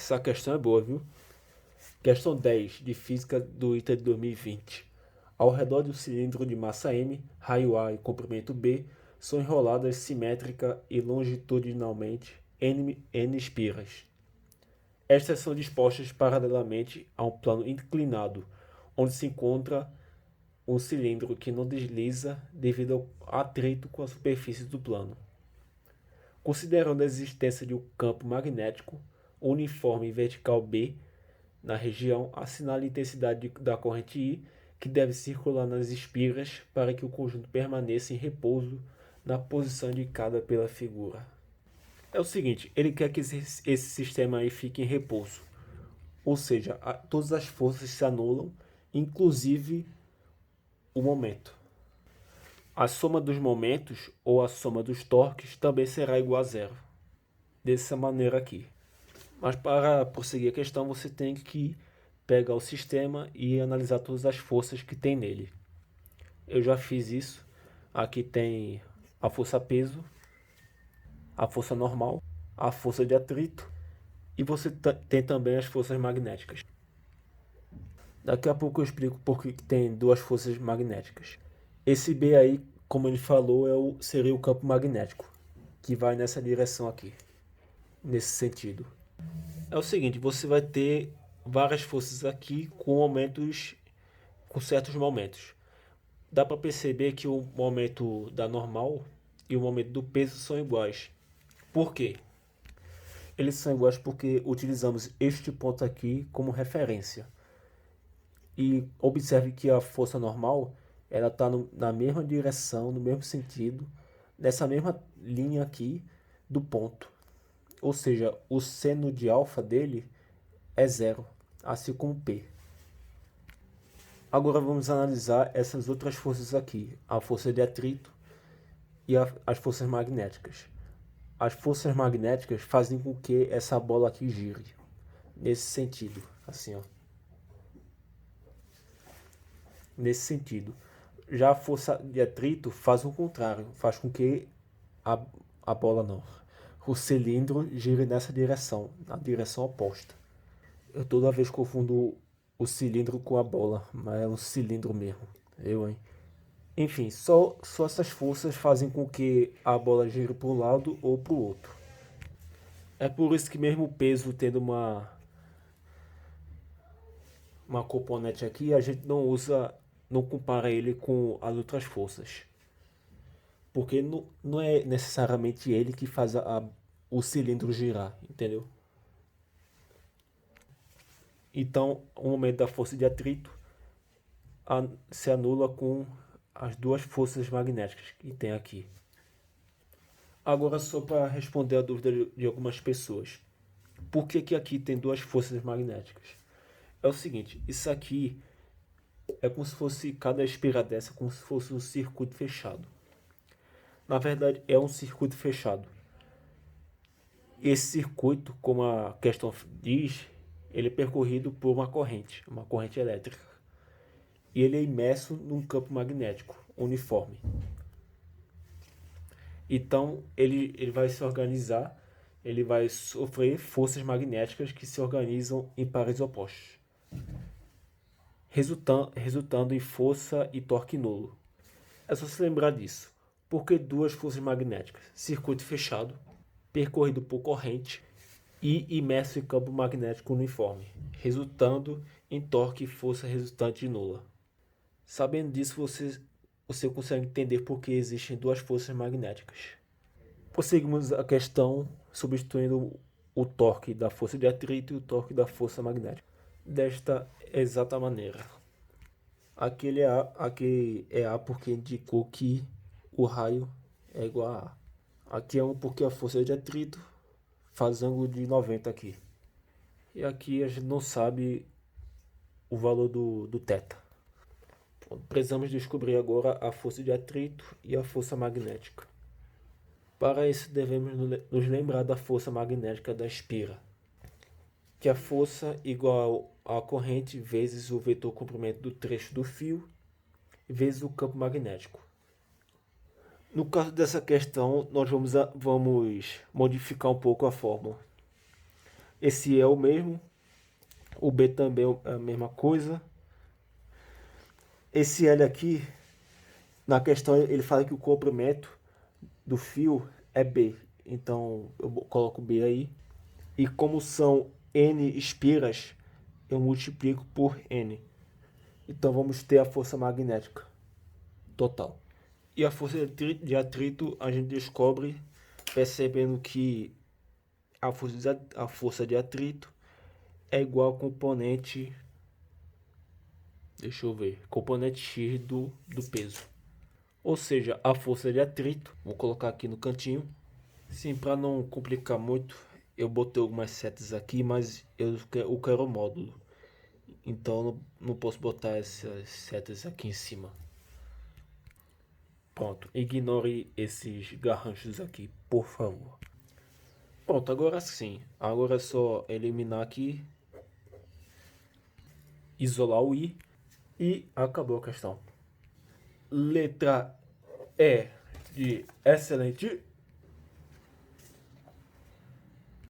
Essa questão é boa, viu? Questão 10 de Física do ITA de 2020. Ao redor de um cilindro de massa M, raio A e comprimento B, são enroladas simétrica e longitudinalmente N espiras. Estas são dispostas paralelamente a um plano inclinado, onde se encontra um cilindro que não desliza devido ao atrito com a superfície do plano. Considerando a existência de um campo magnético uniforme vertical B na região, assinale a intensidade da corrente I, que deve circular nas espiras para que o conjunto permaneça em repouso na posição indicada pela figura. É o seguinte, ele quer que esse sistema aí fique em repouso. Ou seja, todas as forças se anulam, inclusive o momento. A soma dos momentos ou a soma dos torques também será igual a zero. Dessa maneira aqui. Mas para prosseguir a questão, você tem que pegar o sistema e analisar todas as forças que tem nele. Eu já fiz isso. Aqui tem a força peso, a força normal, a força de atrito e você tem também as forças magnéticas. Daqui a pouco eu explico por que tem duas forças magnéticas. Esse B aí, como ele falou, seria o campo magnético, que vai nessa direção aqui, nesse sentido. É o seguinte, você vai ter várias forças aqui com certos momentos. Dá para perceber que o momento da normal e o momento do peso são iguais. Por quê? Eles são iguais porque utilizamos este ponto aqui como referência. E observe que a força normal ela está na mesma direção, no mesmo sentido, nessa mesma linha aqui do ponto. Ou seja, o seno de alfa dele é zero, assim como P. Agora vamos analisar essas outras forças aqui, a força de atrito e as forças magnéticas. As forças magnéticas fazem com que essa bola aqui gire, nesse sentido, assim ó. Nesse sentido. Já a força de atrito faz o contrário, faz com que a bola não, o cilindro gire nessa direção, na direção oposta. Eu toda vez confundo o cilindro com a bola, mas é um cilindro mesmo. Hein? Enfim, só essas forças fazem com que a bola gire para um lado ou para o outro. É por isso que mesmo o peso tendo uma componente aqui, a gente não compara ele com as outras forças. Porque não é necessariamente ele que faz o cilindro girar, entendeu? Então, o momento da força de atrito se anula com as duas forças magnéticas que tem aqui. Agora, só para responder a dúvida de algumas pessoas. Por que aqui tem duas forças magnéticas? É o seguinte, isso aqui é como se fosse, cada espira dessa, como se fosse um circuito fechado. Na verdade, é um circuito fechado. Esse circuito, como a questão diz, ele é percorrido por uma corrente elétrica. E ele é imerso num campo magnético uniforme. Então, ele vai se organizar, ele vai sofrer forças magnéticas que se organizam em pares opostos, resultando em força e torque nulo. É só se lembrar disso. Por que duas forças magnéticas? Circuito fechado, percorrido por corrente e imerso em campo magnético uniforme, resultando em torque e força resultante nula. Sabendo disso, você consegue entender por que existem duas forças magnéticas. Prosseguimos a questão substituindo o torque da força de atrito e o torque da força magnética. Desta exata maneira. Aqui é A porque indicou que o raio é igual a A. Aqui é 1 porque a força de atrito faz ângulo de 90 aqui. E aqui a gente não sabe o valor do θ. Precisamos descobrir agora a força de atrito e a força magnética. Para isso devemos nos lembrar da força magnética da espira, que é a força igual à corrente vezes o vetor comprimento do trecho do fio vezes o campo magnético. No caso dessa questão, nós vamos modificar um pouco a fórmula. Esse E é o mesmo. O B também é a mesma coisa. Esse L aqui, na questão, ele fala que o comprimento do fio é B. Então eu coloco B aí. E como são N espiras, eu multiplico por N. Então vamos ter a força magnética total. E a força de atrito a gente descobre percebendo que a força de atrito é igual ao componente, deixa eu ver, componente X do peso. Ou seja, a força de atrito, vou colocar aqui no cantinho. Sim, para não complicar muito, eu botei algumas setas aqui, mas eu quero o módulo. Então não posso botar essas setas aqui em cima. Pronto, ignore esses garranchos aqui, por favor. Pronto, agora sim. Agora é só eliminar aqui, isolar o I e acabou a questão. Letra E de excelente.